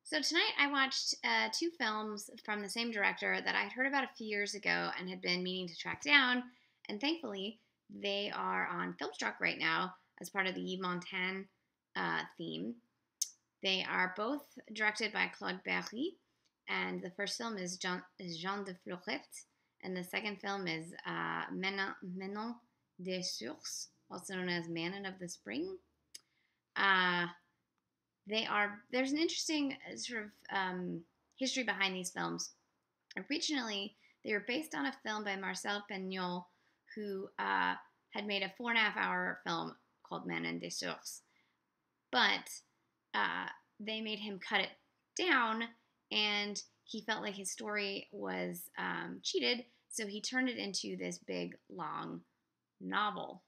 So tonight I watched two films from the same director that I'd heard about a few years ago and had been meaning to track down. And thankfully, they are on Filmstruck right now as part of the Yves Montand theme. They are both directed by Claude Berri, and the first film is Jean de Florette, and the second film is Manon des Sources, also known as Manon of the Spring. Uh, there's an interesting sort of history behind these films. Originally, they were based on a film by Marcel Pagnol, who had made a 4.5-hour film called Manon des Sources. But they made him cut it down, and he felt like his story was cheated, so he turned it into this big, long novel.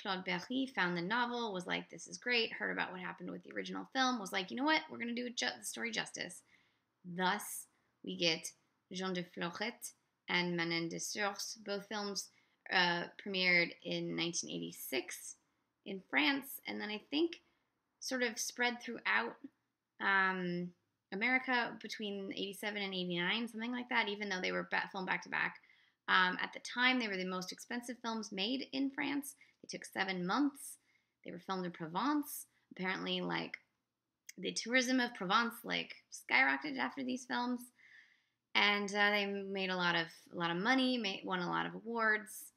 Claude Berri found the novel, was like, this is great, heard about what happened with the original film, was like, you know what, we're going to do the story justice. Thus, we get Jean de Florette and Manon des Sources. Both films premiered in 1986 in France, and then I think sort of spread throughout America between 87 and 89, something like that, even though they were filmed back-to-back. At the time, they were the most expensive films made in France. They took 7 months. They were filmed in Provence. Apparently, like, the tourism of Provence, like, skyrocketed after these films. And they made a lot of money, won a lot of awards.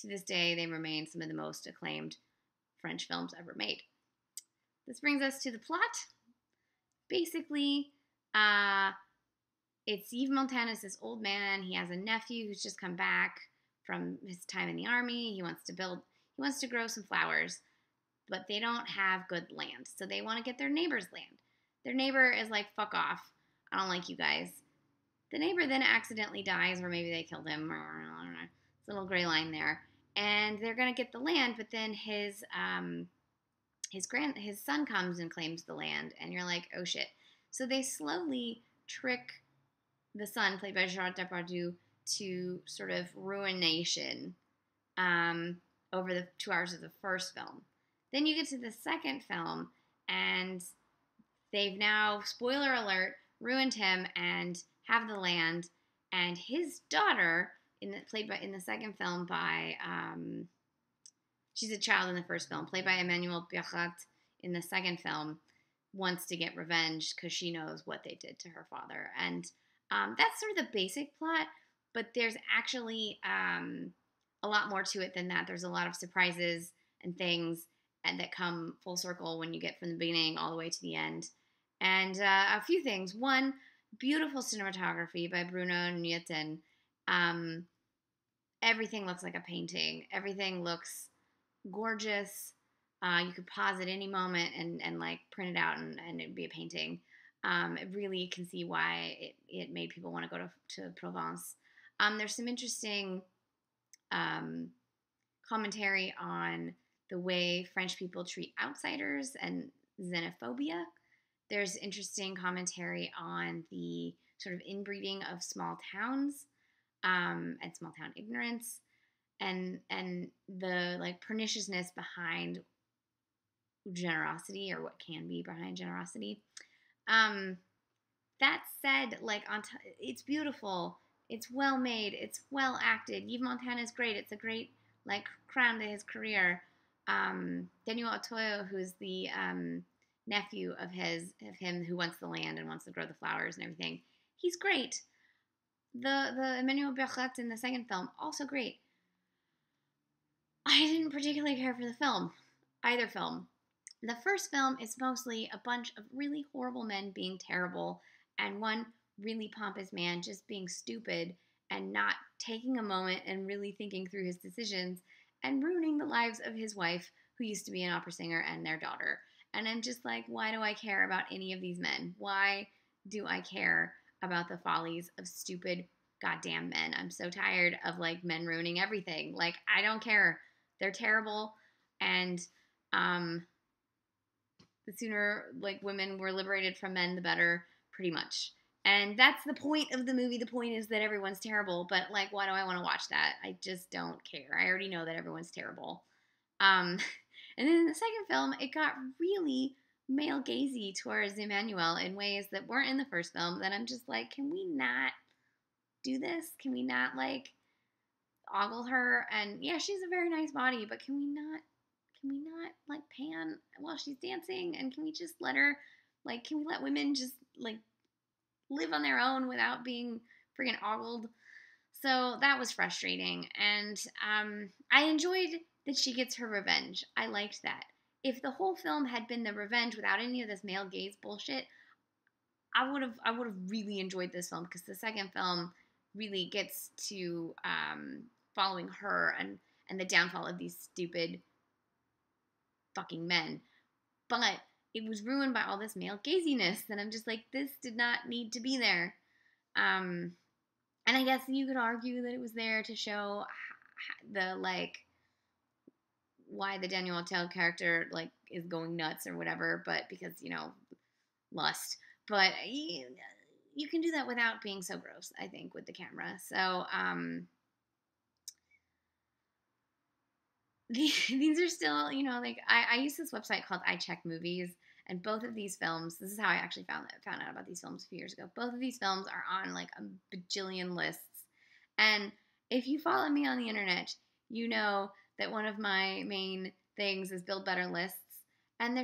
To this day, they remain some of the most acclaimed French films ever made. This brings us to the plot. Basically, it's Yves Montand is this old man. He has a nephew who's just come back from his time in the army. He wants to grow some flowers, but they don't have good land. So they want to get their neighbor's land. Their neighbor is like, fuck off. I don't like you guys. The neighbor then accidentally dies, or maybe they killed him. I don't know. It's a little gray line there. And they're going to get the land, but then his son comes and claims the land, and you're like, oh shit. So they slowly trick the son, played by Gerard Depardieu, to sort of ruination over the 2 hours of the first film. Then you get to the second film, and they've now, spoiler alert, ruined him and have the land. And his daughter, played in the second film by, she's a child in the first film, played by Emmanuelle Birat in the second film, wants to get revenge because she knows what they did to her father. And that's sort of the basic plot, but there's actually a lot more to it than that. There's a lot of surprises and things that come full circle when you get from the beginning all the way to the end. And a few things. One, beautiful cinematography by Bruno Nueten. Everything looks like a painting. Everything looks gorgeous. You could pause at any moment and like print it out and it'd be a painting. Really can see why it made people want to go to Provence. There's some interesting commentary on the way French people treat outsiders and xenophobia. There's interesting commentary on the sort of inbreeding of small towns and small town ignorance and the like perniciousness behind generosity, or what can be behind generosity. That said, like it's beautiful, it's well made, it's well acted. Yves Montand is great. It's a great like crown to his career. Daniel Auteuil, who's the nephew of him who wants the land and wants to grow the flowers and everything, he's great. The Emmanuelle Birat in the second film, also great. I didn't particularly care for either film. The first film is mostly a bunch of really horrible men being terrible and one really pompous man just being stupid and not taking a moment and really thinking through his decisions and ruining the lives of his wife, who used to be an opera singer, and their daughter. And I'm just like, why do I care about any of these men? Why do I care about the follies of stupid goddamn men? I'm so tired of like men ruining everything. Like, I don't care. They're terrible, and the sooner like women were liberated from men, the better, pretty much. And that's the point of the movie. The point is that everyone's terrible, but like, why do I want to watch that? I just don't care. I already know that everyone's terrible. And then in the second film, it got really, male gazy towards Emmanuel in ways that weren't in the first film, that I'm just like, can we not do this? Can we not like ogle her? And yeah, she's a very nice body, but can we not like pan while she's dancing? And can we just let her, like, can we let women just like live on their own without being freaking ogled? So that was frustrating. And I enjoyed that she gets her revenge. I liked that. If the whole film had been the revenge without any of this male gaze bullshit, I would have really enjoyed this film, because the second film really gets to following her and the downfall of these stupid fucking men. But it was ruined by all this male gaziness, and I'm just like, this did not need to be there. And I guess you could argue that it was there to show the like why the Daniel Auteuil character like is going nuts or whatever, but because lust. But you can do that without being so gross, I think, with the camera. So these are still, like I use this website called I Check Movies, and both of these films, this is how I actually found out about these films a few years ago. Both of these films are on like a bajillion lists. And if you follow me on the internet, you know that one of my main things is build better lists. And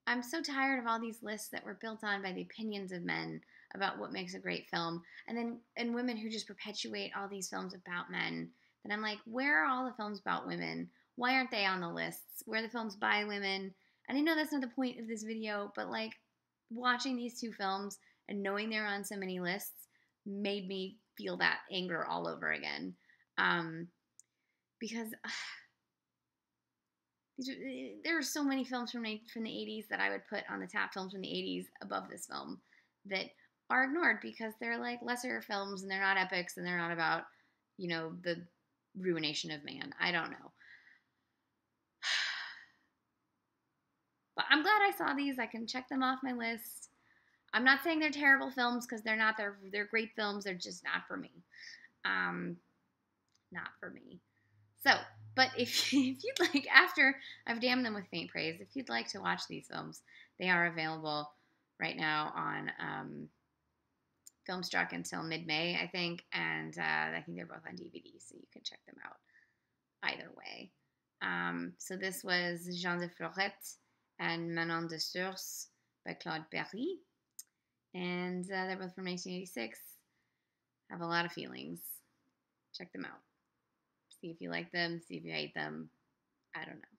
I'm so tired of all these lists that were built on by the opinions of men about what makes a great film, and women who just perpetuate all these films about men. Then I'm like, where are all the films about women? Why aren't they on the lists? Where are the films by women? And I know that's not the point of this video, but like watching these two films and knowing they're on so many lists made me feel that anger all over again. Because there are so many films from the 80s that I would put on the top films from the 80s above this film that are ignored because they're like lesser films and they're not epics and they're not about, the ruination of man. I don't know. But I'm glad I saw these. I can check them off my list. I'm not saying they're terrible films, because they're not. They're great films. They're just not for me. Not for me. So, but if you'd like, after I've damned them with faint praise, if you'd like to watch these films, they are available right now on Filmstruck until mid-May, I think, and I think they're both on DVD, so you can check them out either way. So this was Jean de Florette and Manon de Source by Claude Berri, and they're both from 1986. Have a lot of feelings. Check them out. See if you like them, see if you hate them. I don't know.